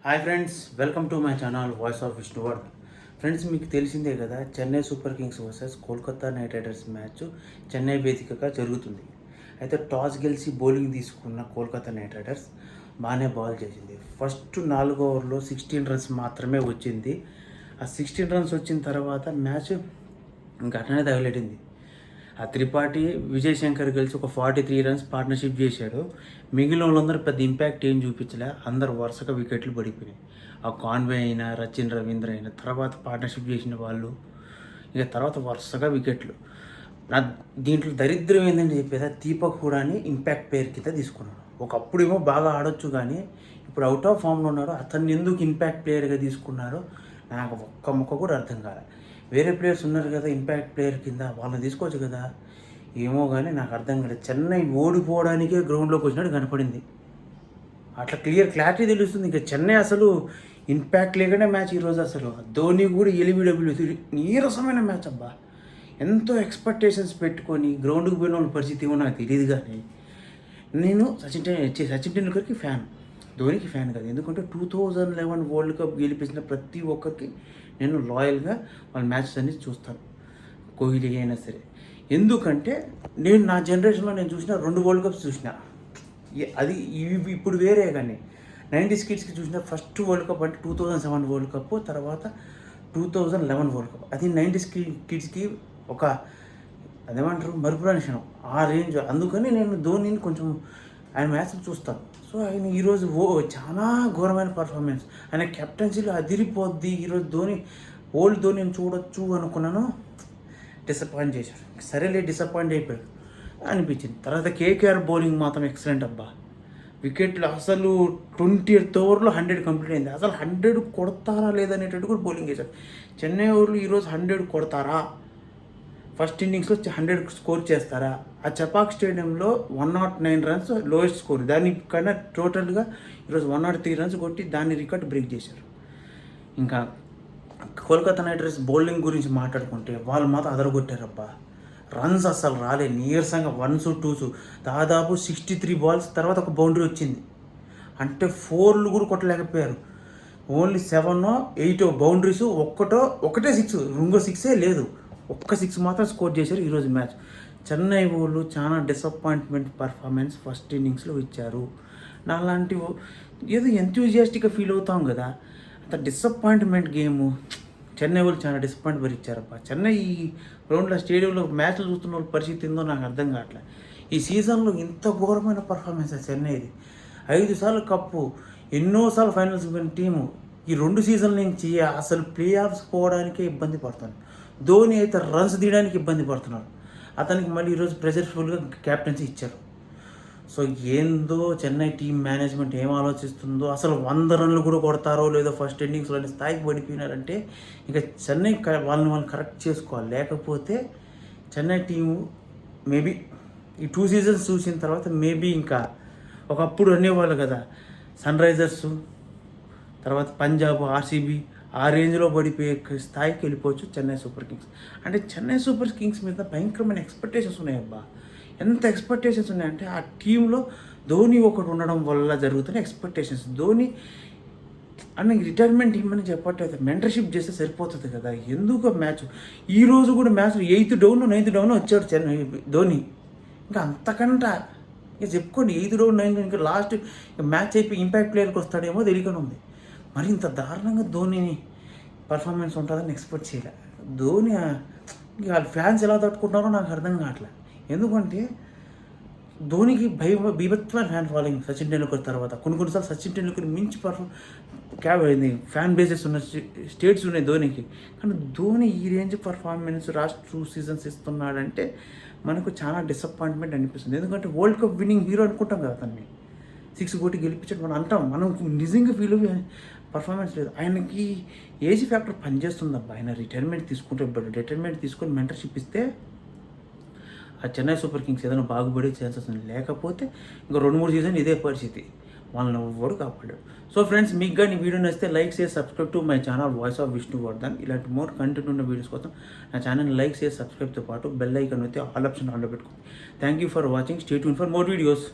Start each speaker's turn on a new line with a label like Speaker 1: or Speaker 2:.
Speaker 1: Hi friends, welcome to my channel voice of Vishnuvardhan. Friends, మీకు తెలిసిందే కదా, Chennai super Kings versus Kolkata night riders match Chennai వేదికగా జరుగుతుంది. అయితే టాస్ గెలిచి బౌలింగ్ తీసుకున్న కోల్కతా నైట్ రైడర్స్ బాగానే బాల్ చేసింది. ఫస్ట్ 4 ఓవర్లో 16 రన్స్ మాత్రమే వచ్చింది. ఆ 16 రన్స్ వచ్చిన తర్వాత మ్యాచ్ ఇంకా అట్లనే తగిలెట్టింది. ఆ త్రిపాఠి విజయ్ శంకర్ కలిసి ఒక 43 రన్స్ పార్ట్నర్షిప్ చేశాడు. మిగిలిన వాళ్ళందరూ పెద్ద ఇంపాక్ట్ ఏం చూపించలే. అందరు వరుసగా వికెట్లు పడిపోయినాయి. ఆ కాన్వే అయినా, రచిన్ రవీంద్ర అయినా, తర్వాత పార్ట్నర్షిప్ చేసిన వాళ్ళు ఇక తర్వాత వరుసగా వికెట్లు. దీంట్లో దరిద్రం ఏంటంటే చెప్పేదా, దీపక్ హూడాని ఇంపాక్ట్ ప్లేయర్ కింద తీసుకున్నాడు. ఒకప్పుడేమో బాగా ఆడొచ్చు, కానీ ఇప్పుడు అవుట్ ఆఫ్ ఫామ్లో ఉన్నాడు. అతన్ని ఎందుకు ఇంపాక్ట్ ప్లేయర్గా తీసుకున్నారో నాకు ఒక్క ముక్క కూడా అర్థం కాలేదు. వేరే ప్లేయర్స్ ఉన్నారు కదా ఇంపాక్ట్ ప్లేయర్ కింద, వాళ్ళని తీసుకోవచ్చు కదా. ఏమో కానీ నాకు అర్థం కాలేదు. చెన్నై ఓడిపోవడానికే గ్రౌండ్లోకి వచ్చినట్టు కనపడింది. అట్లా క్లారిటీ తెలుస్తుంది. ఇంకా చెన్నై అసలు ఇంపాక్ట్ లేకనే మ్యాచ్ ఈరోజు. అసలు ధోని కూడా ఎలిబిడబ్ల్యూ నీరసమైన మ్యాచ్ అబ్బా. ఎంతో ఎక్స్పెక్టేషన్స్ పెట్టుకొని గ్రౌండ్కి పోయిన వాళ్ళ పరిస్థితి ఏమో నాకు తెలియదు. కానీ నేను సచిన్ టెండూల్కర్కి ఫ్యాన్, ధోనికి ఫ్యాన్ కాదు. ఎందుకంటే 2011 వరల్డ్ కప్ గెలిపించిన ప్రతి ఒక్కరికి నేను లాయల్గా వాళ్ళ మ్యాచెస్ అన్ని చూస్తాను, కోహ్లీ అయినా సరే. ఎందుకంటే నేను నా జనరేషన్లో నేను చూసిన 2 వరల్డ్ కప్స్ చూసిన. అది ఇవి ఇప్పుడు వేరే. కానీ 90s కిడ్స్కి చూసిన ఫస్ట్ వరల్డ్ కప్ అంటే 2007 వరల్డ్ కప్, తర్వాత 2011 వరల్డ్ కప్. అది 90s కిడ్స్కి ఒక అదేమంటారు మరుపురాని క్షణం, ఆ రేంజ్. అందుకని నేను ధోనిని కొంచెం ఆయన మ్యాచ్లు చూస్తాను. సో ఆయన ఈరోజు చాలా ఘోరమైన పర్ఫార్మెన్స్. ఆయన కెప్టెన్సీలో అదిరిపోద్ది. ఈరోజు ఓల్డ్ ధోనిని చూడొచ్చు అనుకున్నాను, డిసప్పాయింట్ చేశారు. సరేలే, డిసప్పాయింట్ అయిపోయాడు అనిపించింది. తర్వాత కేకేఆర్ బౌలింగ్ మాత్రం ఎక్సలెంట్ అబ్బా. వికెట్లు అసలు 20th ఓవర్లో 100 కంప్లీట్ అయింది. అసలు 100 కొడతారా లేదనేటట్టు కూడా బౌలింగ్ చేశారు. చెన్నై వాళ్ళు ఈరోజు 100 కొడతారా, ఫస్ట్ ఇన్నింగ్స్లో 100 స్కోర్ చేస్తారా? ఆ చపాక్ స్టేడియంలో 109 రన్స్ లోయెస్ట్ స్కోర్. దానికన్నా టోటల్గా ఈరోజు 103 రన్స్ కొట్టి దాన్ని రికార్డ్ బ్రేక్ చేశారు. ఇంకా కోల్కతా నైట్ రైడర్స్ బౌలింగ్ గురించి మాట్లాడుకుంటే వాళ్ళు మాత్రం అదరగొట్టారబ్బా. రన్స్ అస్సలు రాలే, నీరసంగా 1s 2s. దాదాపు 63 బాల్స్ తర్వాత ఒక బౌండరీ వచ్చింది. అంటే 4లు కూడా కొట్టలేకపోయారు. ఓన్లీ 7 8 బౌండరీస్, ఒకటే 6, ఇంకో 6 లేదు. ఒక్క 6 మాత్రం స్కోర్ చేశారు ఈరోజు మ్యాచ్. చెన్నై వాళ్ళు చాలా డిసప్పాయింట్మెంట్ పర్ఫార్మెన్స్ ఫస్ట్ ఇన్నింగ్స్లో ఇచ్చారు. నాలాంటి ఏదో ఎంతూజియాస్టిక్గా ఫీల్ అవుతాం కదా, అంత డిసప్పాయింట్మెంట్ గేము. చెన్నై వాళ్ళు చాలా డిసప్పాయింట్ ఇచ్చారప్ప. చెన్నై ఈ గ్రౌండ్లో స్టేడియంలో మ్యాచ్లు చూస్తున్న వాళ్ళ పరిస్థితి ఏందో నాకు అర్థం కావట్లేదు. ఈ సీజన్లో ఇంత ఘోరమైన పర్ఫార్మెన్స్ చెన్నైది. 5 సార్లు కప్పు, ఎన్నోసార్లు ఫైనల్స్ పోయిన టీము ఈ 2 సీజన్ల నుంచి అసలు ప్లే ఆఫ్స్ పోవడానికే ఇబ్బంది పడుతుంది. ధోని అయితే రన్స్ తీయడానికి ఇబ్బంది పడుతున్నాడు. అతనికి మళ్ళీ ఈరోజు ప్రెజర్ఫుల్గా క్యాప్టెన్సీ ఇచ్చారు. సో ఏందో చెన్నై టీం మేనేజ్మెంట్ ఏం ఆలోచిస్తుందో, అసలు 100 రన్లు కూడా కొడతారో లేదో ఫస్ట్ ఇన్నింగ్స్లో అనే స్థాయికి పడిపోయినారంటే ఇంకా చెన్నై వాళ్ళని కరెక్ట్ చేసుకోవాలి. లేకపోతే చెన్నై టీము మేబీ ఈ 2 సీజన్స్ చూసిన తర్వాత మేబీ ఇంకా ఒకప్పుడు అనేవాళ్ళు కదా, సన్ రైజర్స్ తర్వాత పంజాబ్, ఆర్సీబీ ఆ రేంజ్లో పడిపోయే స్థాయికి వెళ్ళిపోవచ్చు చెన్నై సూపర్ కింగ్స్. అంటే చెన్నై సూపర్ కింగ్స్ మీద భయంకరమైన ఎక్స్పెక్టేషన్స్ ఉన్నాయబ్బా. ఎంత ఎక్స్పెక్టేషన్స్ ఉన్నాయంటే ఆ టీంలో ధోని ఒకటి ఉండడం వల్ల జరుగుతున్న ఎక్స్పెక్టేషన్స్. ధోని అన్న రిటైర్మెంట్ ఇమ్మని చెప్పట్లేదు, మెంటర్షిప్ చేస్తే సరిపోతుంది కదా. ఎందుకు మ్యాచ్ ఈరోజు కూడా మ్యాచ్లో 8th డౌన్ 9th డౌన్ వచ్చాడు చెన్నై ధోని. ఇంకా అంతకంట ఇక చెప్పుకోండి, 8th డౌన్ 9th, ఇంకా లాస్ట్ మ్యాచ్ అయిపోయి ఇంపాక్ట్ ప్లేయర్కి వస్తాడేమో తెలియకుండా ఉంది. మరి ఇంత దారుణంగా ధోనిని పర్ఫార్మెన్స్ ఉంటుందని ఎక్స్పెక్ట్ చేయలే. ధోని వాళ్ళ ఫ్యాన్స్ ఎలా తట్టుకుంటున్నారో నాకు అర్థం కావట్లేదు. ఎందుకంటే ధోనికి బీభత్సమైన ఫ్యాన్ ఫాలోయింగ్ సచిన్ టెండూల్కర్ తర్వాత. కొన్నిసార్లు సచిన్ టెండూల్కర్ మించి ఫ్యాన్ బేసెస్ ఉన్న స్టేట్స్ ఉన్నాయి ధోనికి. కానీ ధోని ఈ రేంజ్ పర్ఫార్మెన్స్ లాస్ట్ 2 సీజన్స్ ఇస్తున్నాడంటే మనకు చాలా డిసప్పాయింట్మెంట్ అనిపిస్తుంది. ఎందుకంటే వరల్డ్ కప్ విన్నింగ్ హీరో అనుకుంటాం కదా, అతన్ని 6 కొట్టి గెలిపించాడు మనం అంటాం. మనం నిజంగా ఫీల్ పర్ఫార్మెన్స్ లేదు. ఆయనకి ఏజ్ ఫ్యాక్టర్ పనిచేస్తుందబ్బా. ఆయన రిటైర్మెంట్ తీసుకొని మెంటర్షిప్ ఇస్తే ఆ చెన్నై సూపర్ కింగ్స్ ఏదైనా బాగుపడే ఛాన్సెస్ ఉంది. లేకపోతే ఇంకా 2-3 సీజన్ ఇదే పరిస్థితి, వాళ్ళని ఎవడు కాపాడాడు. సో ఫ్రెండ్స్, మీకు కానీ వీడియో నచ్చితే లైక్ చేసి subscribe to my channel voice of Vishnuvardhan. ఇలాంటి మోర్ కంటెంట్ ఉన్న వీడియోస్ కోసం నా ఛానల్ లైక్ చేసి సబ్స్క్రైబ్తో పాటు బెల్ ఐకాన్ అయితే ఆల్ ఆప్షన్ ఆన్లో పెట్టుకోండి. Thank you for watching. Stay tune for more videos.